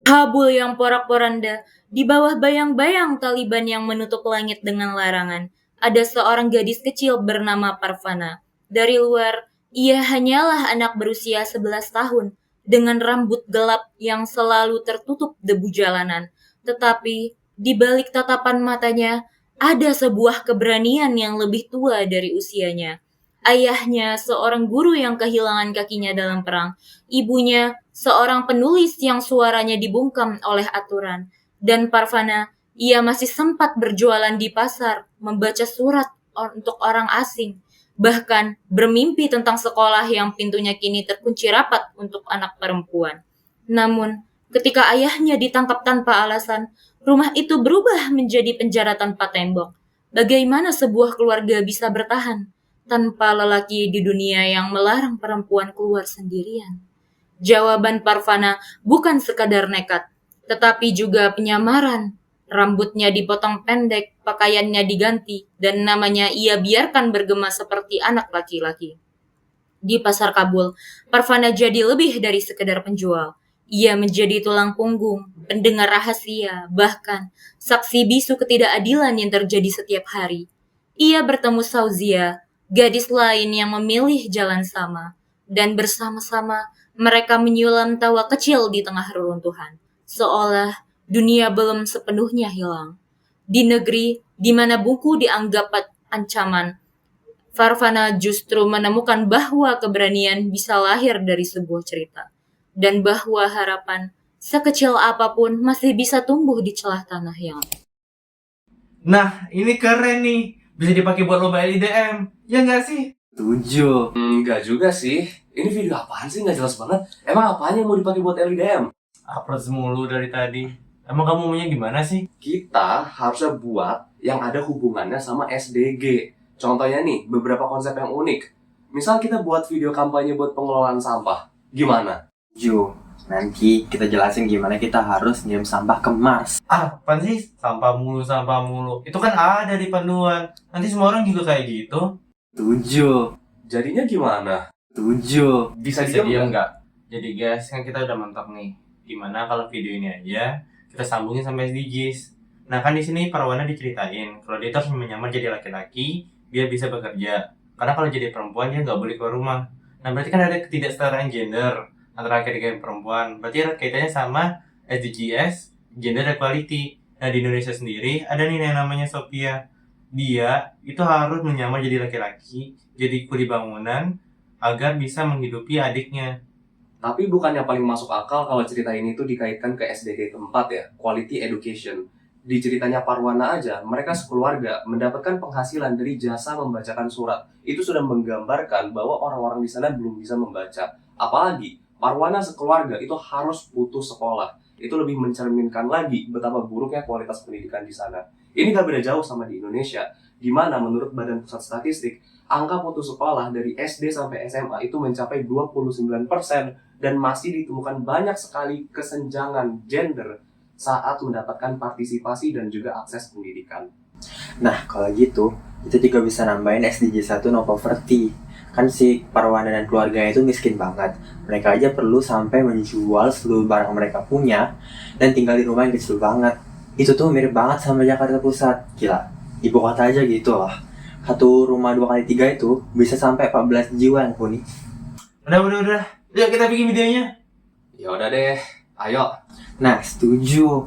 Kabul yang porak-poranda, di bawah bayang-bayang Taliban yang menutup langit dengan larangan, ada seorang gadis kecil bernama Parvana. Dari luar, ia hanyalah anak berusia 11 tahun, dengan rambut gelap yang selalu tertutup debu jalanan. Tetapi, di balik tatapan matanya, ada sebuah keberanian yang lebih tua dari usianya. Ayahnya seorang guru yang kehilangan kakinya dalam perang, ibunya seorang penulis yang suaranya dibungkam oleh aturan, dan Parvana, ia masih sempat berjualan di pasar, membaca surat untuk orang asing, bahkan bermimpi tentang sekolah yang pintunya kini terkunci rapat untuk anak perempuan. Namun, ketika ayahnya ditangkap tanpa alasan, rumah itu berubah menjadi penjara tanpa tembok. Bagaimana sebuah keluarga bisa bertahan tanpa lelaki di dunia yang melarang perempuan keluar sendirian? Jawaban Parvana bukan sekadar nekat, tetapi juga penyamaran. Rambutnya dipotong pendek, pakaiannya diganti, dan namanya ia biarkan bergema seperti anak laki-laki. Di pasar Kabul, Parvana jadi lebih dari sekedar penjual. Ia menjadi tulang punggung, pendengar rahasia, bahkan saksi bisu ketidakadilan yang terjadi setiap hari. Ia bertemu Sauzia, gadis lain yang memilih jalan sama, dan bersama-sama mereka menyulam tawa kecil di tengah reruntuhan, seolah dunia belum sepenuhnya hilang. Di negeri di mana buku dianggap ancaman, Farvana justru menemukan bahwa keberanian bisa lahir dari sebuah cerita, dan bahwa harapan, sekecil apapun, masih bisa tumbuh di celah tanah yang... Nah, ini keren nih. Bisa dipakai buat lomba LIDM. Ya nggak sih? Setuju. Enggak juga sih. Ini video apaan sih? Nggak jelas banget. Emang apanya yang mau dipakai buat LIDM? Upload mulu dari tadi. Emang kamu maunya gimana sih? Kita harusnya buat yang ada hubungannya sama SDG. Contohnya nih, beberapa konsep yang unik. Misal kita buat video kampanye buat pengelolaan sampah. Gimana? Setuju. Nanti kita jelasin gimana kita harus ngirim sampah ke Mars. Apaan sih? Sampah mulu, sampah mulu. Itu kan ada di panduan. Nanti semua orang juga kayak gitu. Setuju. Jadinya gimana? Setuju. Bisa Bisa diem diam nggak? nggak? Jadi guys, kan kita udah mentok nih. Gimana kalau video ini aja kita sambungin sampai SDGs. Nah kan di sini Parwana diceritain kalau dia harus menyamar jadi laki-laki biar bisa bekerja. Karena kalau jadi perempuan dia nggak boleh keluar rumah. Nah berarti kan ada ketidaksetaraan gender antara laki-laki dan perempuan. Berarti ada kaitannya sama SDGs, gender equality. Nah di Indonesia sendiri ada nih yang namanya Sophia. Dia itu harus menyamar jadi laki-laki, jadi kuli bangunan agar bisa menghidupi adiknya. Tapi bukannya paling masuk akal kalau cerita ini tuh dikaitkan ke SDG keempat ya, Quality Education. Di ceritanya Parwana aja, mereka sekeluarga mendapatkan penghasilan dari jasa membacakan surat. Itu sudah menggambarkan bahwa orang-orang di sana belum bisa membaca. Apalagi, Parwana sekeluarga itu harus putus sekolah. Itu lebih mencerminkan lagi betapa buruknya kualitas pendidikan di sana. Ini gak beda jauh sama di Indonesia, di mana menurut Badan Pusat Statistik, angka putus sekolah dari SD sampai SMA itu mencapai 29%, dan masih ditemukan banyak sekali kesenjangan gender saat mendapatkan partisipasi dan juga akses pendidikan. Nah, kalau gitu, kita juga bisa nambahin SDG 1 no poverty. Kan si Parwana dan keluarganya itu miskin banget. Mereka aja perlu sampai menjual seluruh barang mereka punya dan tinggal di rumah yang kecil banget. Itu tuh mirip banget sama Jakarta Pusat. Gila, ibu kota aja gitu loh. Satu rumah 2x3 itu bisa sampai 14 jiwa yang huni. Udah. Yuk kita bikin videonya. Ya udah deh, ayo. Nah, setuju.